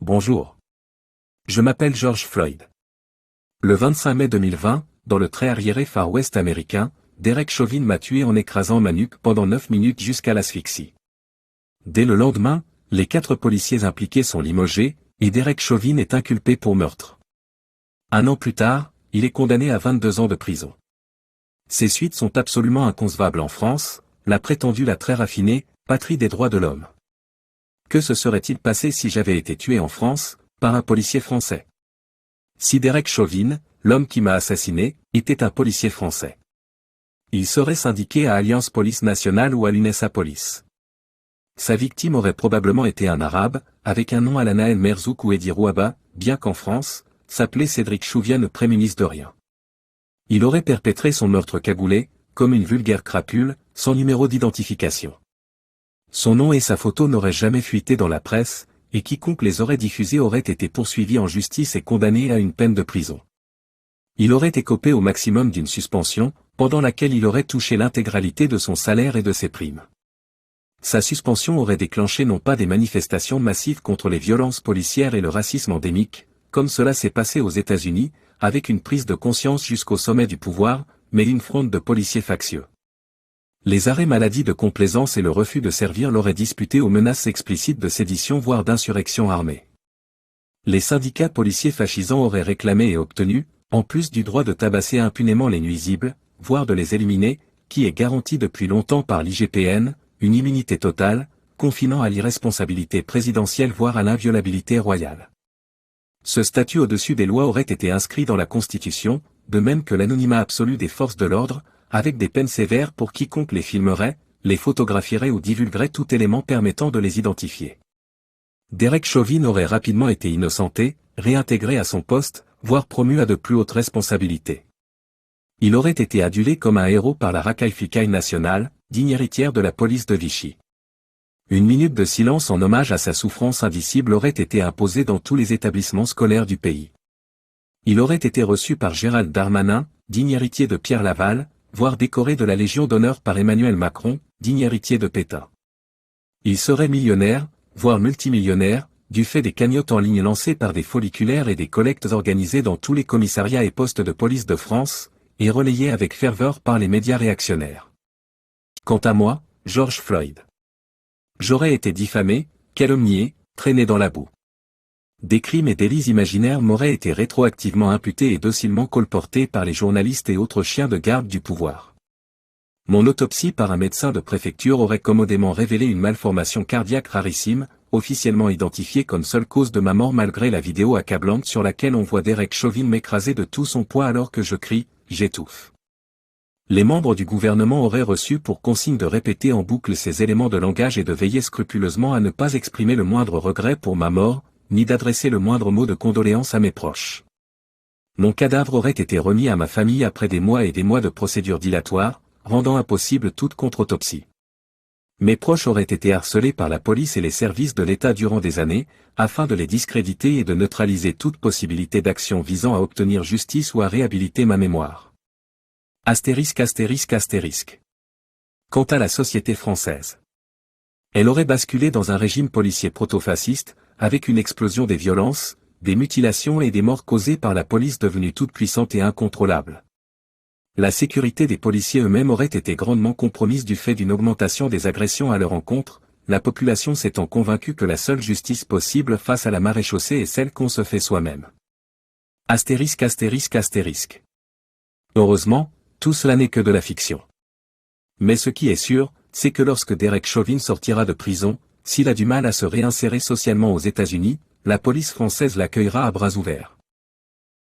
Bonjour. Je m'appelle George Floyd. Le 25 mai 2020, dans le trait arriéré Far West américain, Derek Chauvin m'a tué en écrasant ma nuque pendant 9 minutes jusqu'à l'asphyxie. Dès le lendemain, les 4 policiers impliqués sont limogés, et Derek Chauvin est inculpé pour meurtre. Un an plus tard, il est condamné à 22 ans de prison. Ces suites sont absolument inconcevables en France, la prétendue la très raffinée, patrie des droits de l'homme. Que se serait-il passé si j'avais été tué en France, par un policier français? Si Derek Chauvin, l'homme qui m'a assassiné, était un policier français, il serait syndiqué à Alliance Police Nationale ou à l'UNESA Police. Sa victime aurait probablement été un arabe, avec un nom à la Naël Merzouk ou Edi Rouaba, bien qu'en France, s'appelait Cédric Chouviat ne prémunisse de rien. Il aurait perpétré son meurtre cagoulé, comme une vulgaire crapule, sans numéro d'identification. Son nom et sa photo n'auraient jamais fuité dans la presse, et quiconque les aurait diffusés aurait été poursuivi en justice et condamné à une peine de prison. Il aurait écopé au maximum d'une suspension, pendant laquelle il aurait touché l'intégralité de son salaire et de ses primes. Sa suspension aurait déclenché non pas des manifestations massives contre les violences policières et le racisme endémique, comme cela s'est passé aux États-Unis, avec une prise de conscience jusqu'au sommet du pouvoir, mais une fronde de policiers factieux. Les arrêts maladie de complaisance et le refus de servir l'auraient disputé aux menaces explicites de sédition voire d'insurrection armée. Les syndicats policiers fascisants auraient réclamé et obtenu, en plus du droit de tabasser impunément les nuisibles, voire de les éliminer, qui est garanti depuis longtemps par l'IGPN, une immunité totale, confinant à l'irresponsabilité présidentielle voire à l'inviolabilité royale. Ce statut au-dessus des lois aurait été inscrit dans la Constitution, de même que l'anonymat absolu des forces de l'ordre, avec des peines sévères pour quiconque les filmerait, les photographierait ou divulguerait tout élément permettant de les identifier. Derek Chauvin aurait rapidement été innocenté, réintégré à son poste, voire promu à de plus hautes responsabilités. Il aurait été adulé comme un héros par la racaille flicaille nationale, digne héritière de la police de Vichy. Une minute de silence en hommage à sa souffrance indicible aurait été imposée dans tous les établissements scolaires du pays. Il aurait été reçu par Gérald Darmanin, digne héritier de Pierre Laval, voire décoré de la Légion d'honneur par Emmanuel Macron, digne héritier de Pétain. Il serait millionnaire, voire multimillionnaire, du fait des cagnottes en ligne lancées par des folliculaires et des collectes organisées dans tous les commissariats et postes de police de France, et relayées avec ferveur par les médias réactionnaires. Quant à moi, George Floyd, j'aurais été diffamé, calomnié, traîné dans la boue. Des crimes et délits imaginaires m'auraient été rétroactivement imputés et docilement colportés par les journalistes et autres chiens de garde du pouvoir. Mon autopsie par un médecin de préfecture aurait commodément révélé une malformation cardiaque rarissime, officiellement identifiée comme seule cause de ma mort malgré la vidéo accablante sur laquelle on voit Derek Chauvin m'écraser de tout son poids alors que je crie « j'étouffe ». Les membres du gouvernement auraient reçu pour consigne de répéter en boucle ces éléments de langage et de veiller scrupuleusement à ne pas exprimer le moindre regret pour ma mort, ni d'adresser le moindre mot de condoléance à mes proches. Mon cadavre aurait été remis à ma famille après des mois et des mois de procédures dilatoires, rendant impossible toute contre-autopsie. Mes proches auraient été harcelés par la police et les services de l'État durant des années, afin de les discréditer et de neutraliser toute possibilité d'action visant à obtenir justice ou à réhabiliter ma mémoire. Astérisque astérisque astérisque. Quant à la société française, elle aurait basculé dans un régime policier proto-fasciste, avec une explosion des violences, des mutilations et des morts causées par la police devenue toute puissante et incontrôlable. La sécurité des policiers eux-mêmes aurait été grandement compromise du fait d'une augmentation des agressions à leur encontre, la population s'étant convaincue que la seule justice possible face à la maréchaussée est celle qu'on se fait soi-même. Astérisque astérisque astérisque. Heureusement, tout cela n'est que de la fiction. Mais ce qui est sûr, c'est que lorsque Derek Chauvin sortira de prison, s'il a du mal à se réinsérer socialement aux États-Unis, la police française l'accueillera à bras ouverts.